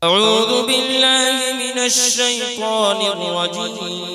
أعوذ بالله من الشيطان الرجيم.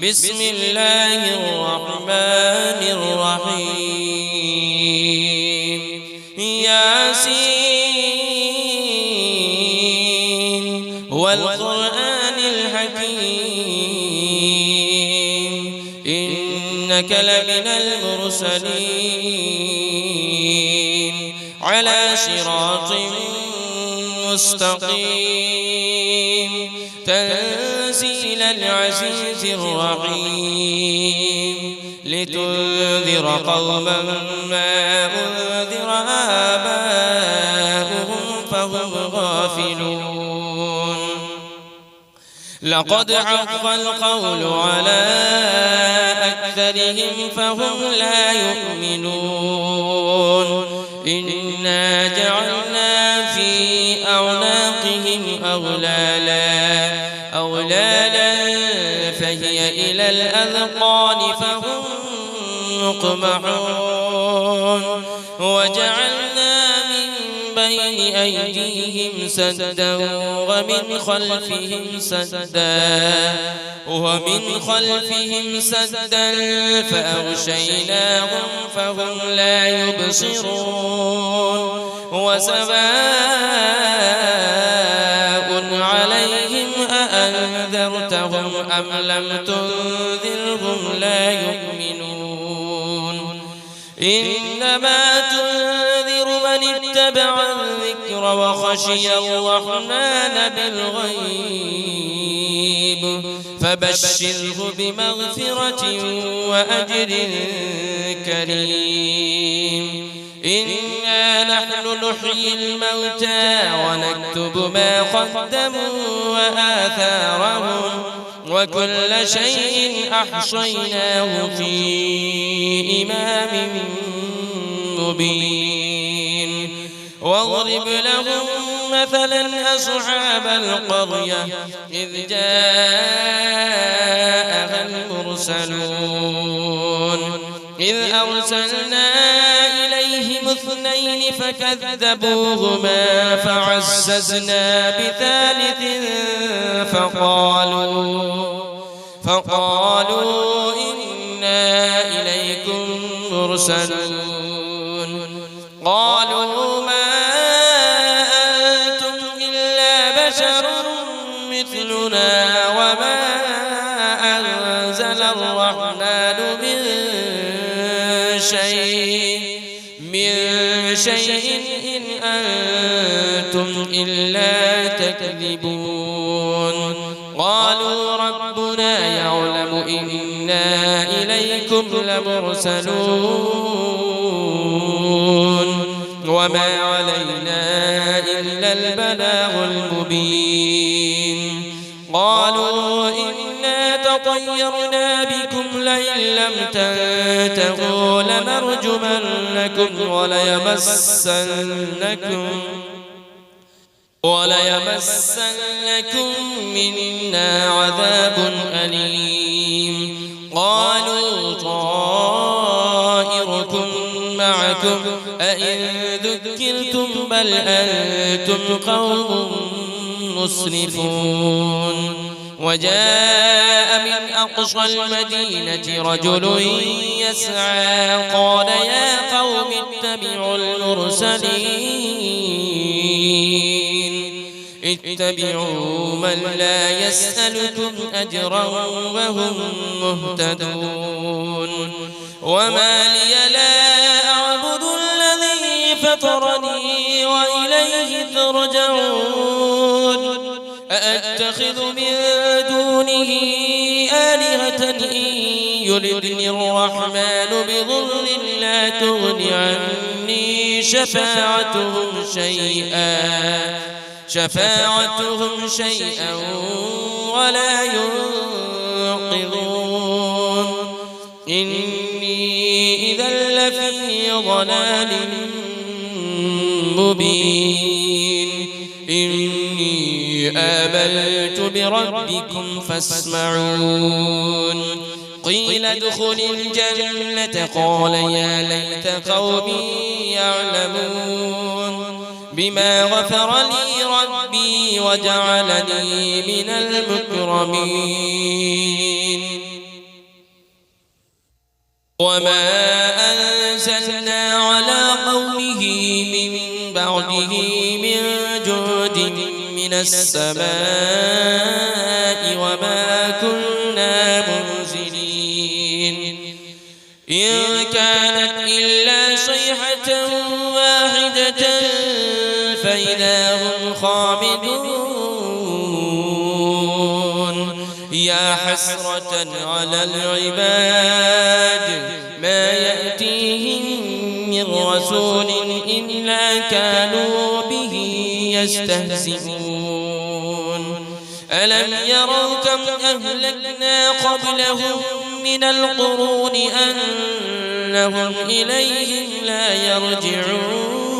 بسم الله الرحمن الرحيم. ياسين والقرآن الحكيم إنك لمن المرسلين على صراط مستقيم تنزيل العزيز الرحيم لتنذر قوما ما أنذر آباؤهم فهم غافلون. لقد حق القول على أكثرهم فهم لا يؤمنون. إنا جعلنا في أعناقهم أغلالا فهي إلى الأذقان فهم مقمحون. وجعلنا من بين أيديهم سدا ومن خلفهم سدا فأغشيناهم فهم لا يبصرون. وسواء عليهم أأنذرتهم أم لم تنذرهم لا يؤمنون. إنما تنذر من اتبع الذكر وخشي الرحمن بالغيب فبشره بمغفرة وأجر كريم. إنا نحن نحيي الموتى ونكتب ما قدموا وآثارهم وكل شيء أحصيناه في إمام مبين. واضرب لهم مثلا أصحاب القرية إذ جاءها المرسلون إذ أرسلنا إليهم 2 فكذبوهما فعززنا بثالث فقالوا إنا إليكم مرسلون. قالوا ما أنتم إلا بشر مثلنا وما أنزل الرحمن من شيء إن أنتم إلا تكذبون. قالوا ربنا يعلم إنا إليكم لمرسلون وما علينا إلا البلاغ المبين. قالوا إنا تطيرنا بكم لئن لم تنتهوا لنرجمنكم وليمسنكم منا عذاب أليم. قالوا طائركم معكم أئن ذكرتم بل أنتم قوم مسرفون. وجاء من أقصى المدينة رجل يسعى قال يا قوم اتبعوا من لا يسألكم أجرا وهم مهتدون. وما لي لا أعبد الذي فطرني وإليه ترجعون. أأتخذ من دونه آلهة إن يردني الرحمن بضر لا تغن عني شفاعتهم شيئا ولا ينقذون. إني إذا لفي ضلال مبين. إني آمنت بربكم فاسمعون. قيل ادخل الجنة قال يا ليت قومي يعلمون. بما غفر لي ربي وجعلني من المكرمين وما أنزلنا على قومه من بعده من جود من السماء وما كنا منزلين إن كانت إلا صيحة واحدة فإذا هم خامدون يا حسرة على العباد ما يأتيهم من رسول إلا كانوا به يستهزئون ألم يروا كم أهلكنا قبلهم من القرون أنهم إليهم لا يرجعون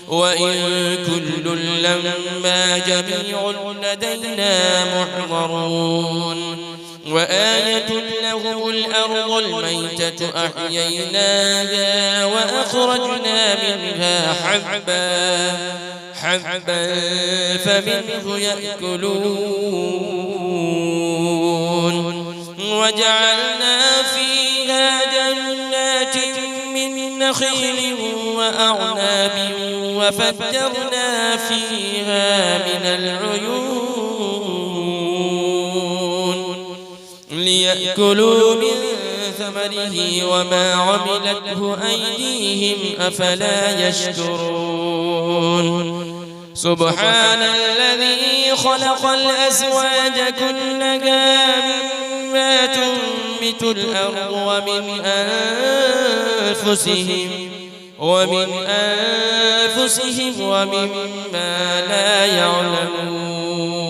وإن كل لما جميع لدينا محضرون وآية لهم الأرض الميتة أحييناها وأخرجنا منها حبا فمنه يأكلون وجعلنا فيها جنات من نخيل وأعناب وفجرنا فيها من العيون ليأكلوا من ثمره وما عملته أيديهم أفلا يشكرون سبحان الذي خلق الأزواج كلها مما تنبت الأرض ومن أنفسهم ومما لا يعلمون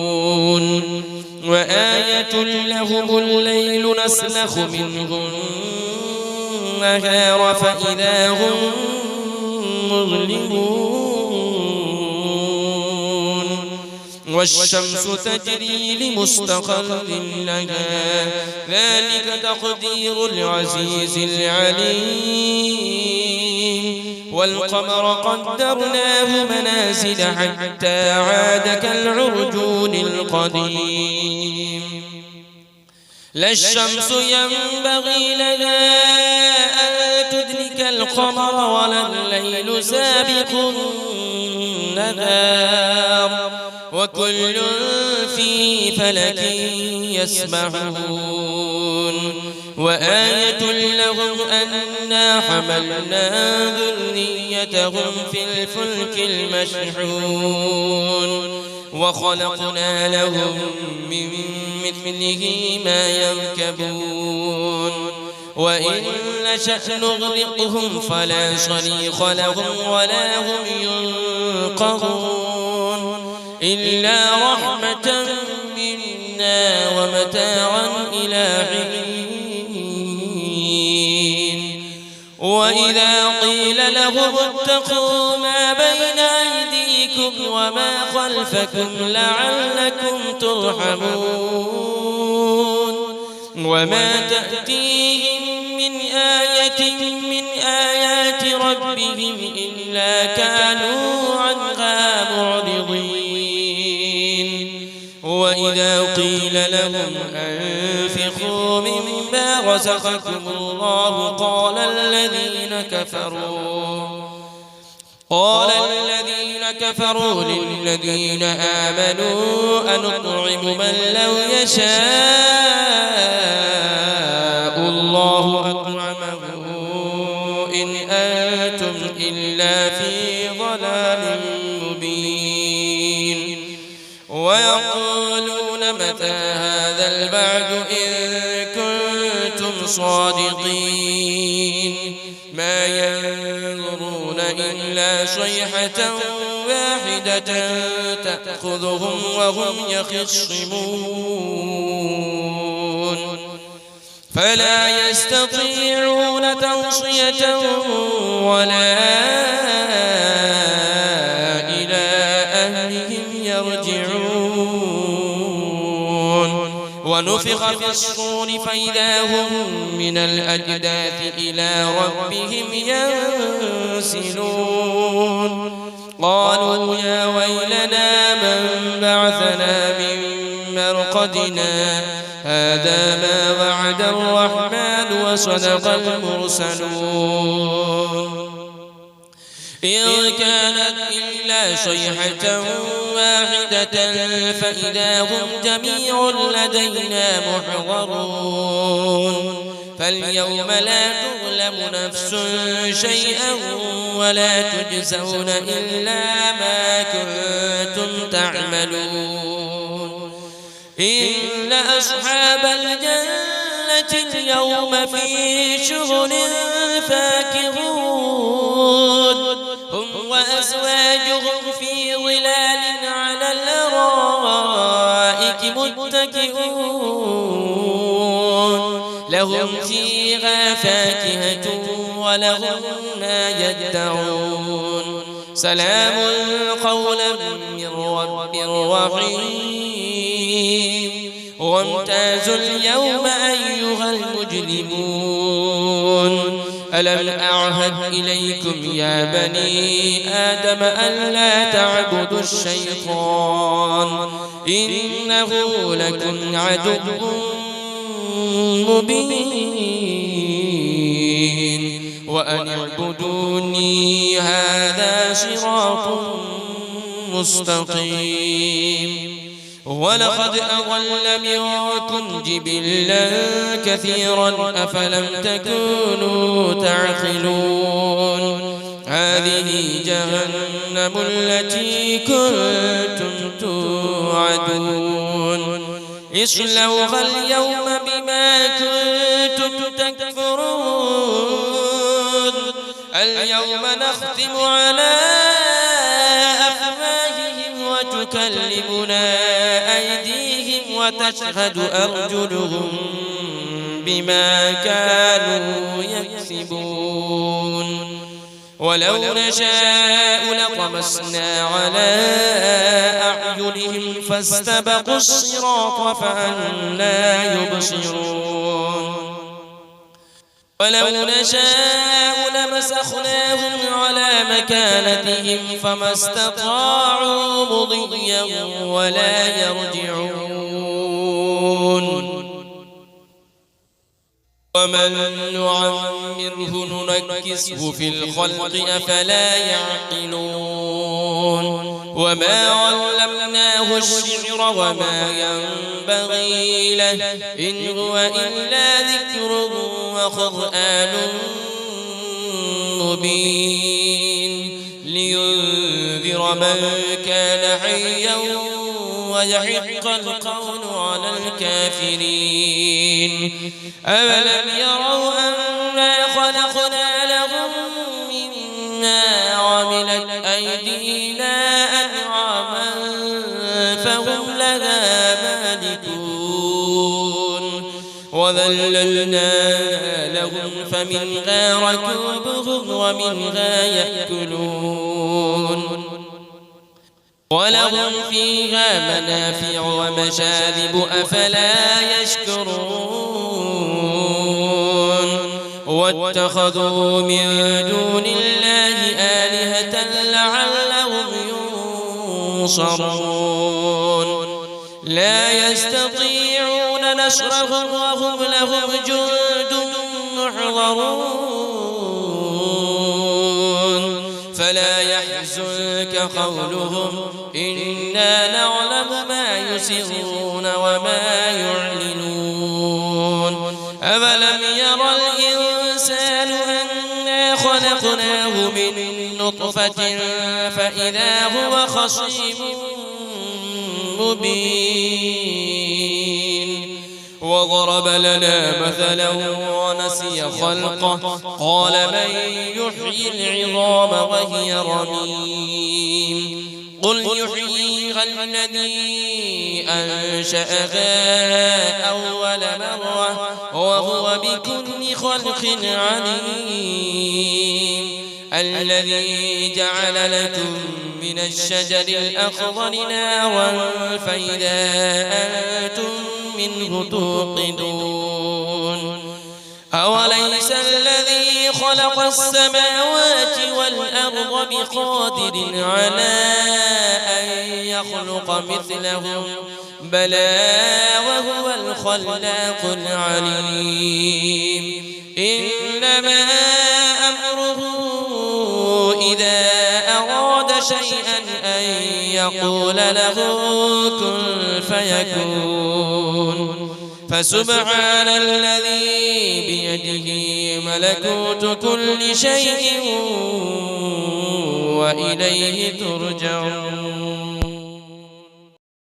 وآية لهم الليل نسلخ منه النهار فإذا هم مظلمون والشمس تجري لمستقر لها ذلك تقدير العزيز العليم والقمر قدرناه منازل حتى عاد كالعرجون القديم لا الشمس ينبغي لها أن تدرك القمر ولا الليل سابق النهار وكل في فلك يسبحون وآية لهم أنا حملنا ذريتهم في الفلك المشحون وخلقنا لهم من مثله ما يركبون وإن نشأ نغرقهم فلا صريخ لهم ولا هم ينقذون إلا رحمة منا ومتاعا إلى حين وإذا قيل لهم اتقوا ما بين أيديكم وما خلفكم لعلكم ترحمون وما تأتيهم من آية من آيات ربهم إلا كانوا عنها معرضين وإذا قيل لهم أنفقوا مما رزقكم الله قال الذين كفروا للذين آمنوا أنطعم من لو يشاء الله أطعمه إن أنتم إلا في ضلال مبين ويقولون متى هذا البعد إن كنتم صادقين ما ينظرون إلا صيحة واحدة تأخذهم وهم يخصمون فلا يستطيعون توصية ولا إلى أهلهم يرجعون ونفخ في الصور فإذا هم من الأجداث إلى ربهم ينسلون قالوا يا ويلنا من بعثنا من مرقدنا هذا ما وعد الرحمن وصدق المرسلون إن كانت إلا صيحة واحدة فإذا هم جميع لدينا محضرون فاليوم لا تظلم نفس شيئا ولا تجزون إلا ما كنتم تعملون إن أصحاب الجنة اليوم في شغل فاكهون هم وأزواجهم في ظلال على الأرائك متكئون لهم فيها فاكهة ولهم ما يدعون سلام قولا من رب رحيم وامتازوا اليوم أيها المجرمون ألم أعهد إليكم يا بني آدم ألا تعبدوا الشيطان إنه لكم عدو مبين وأن اعبدوني هذا صراط مستقيم ولقد أضل منكم جبلا كثيرا أفلم تكونوا تعقلون هذه جهنم التي كنتم توعدون اصلوها اليوم بما كنتم تكفرون اليوم نختم على أفواههم وتكلمنا أيديهم وتشهد أرجلهم بما كانوا يكسبون ولو نشاء لطمسنا على أعينهم فاستبقوا الصراط فأنى يبصرون ولو نشاء لمسخناهم على مكانتهم فما استطاعوا مضيا ولا يرجعون ومن نعمره ننكسه في الخلق أفلا يعقلون وما علمناه الشعر وما ينبغي له إن هو إلا ذكر وقرآن مبين لينذر من كان حيا ويحق القول على الكافرين أولم يروا أنا خلقنا لهم مما عملت أيدينا أنعاما فهم لها مالكون وذللنا لهم فمنها ركوبهم ومنها يأكلون ولهم فيها منافع ومشارب أفلا يشكرون واتخذوا من دون الله آلهة لعلهم ينصرون لا يستطيعون نصرهم وهم لهم جند محضرون فلا يحزنك قولهم إنا نعلم ما يسرون وما يعلنون أولم يرى الإنسان أنا خلقناه من نطفة فإذا هو خصيم مبين وضرب لنا مثلا ونسي خلقه قال من يحيي العظام وهي رميم قل يحييها الذي أنشأها أول مرة وهو بكل خلق عليم الذي جعل لكم من الشجر الأخضر نارا فإذا أنتم منه توقدون أوليس الذي خلق السماوات والأرض بقادر على أن يخلق مثلهم بلى وهو الخلاق العليم إنما أمره إذا أراد شيئا أن يقول له كن فيكون فسبحان الذي بيده ملكوت كل شيء وإليه ترجعون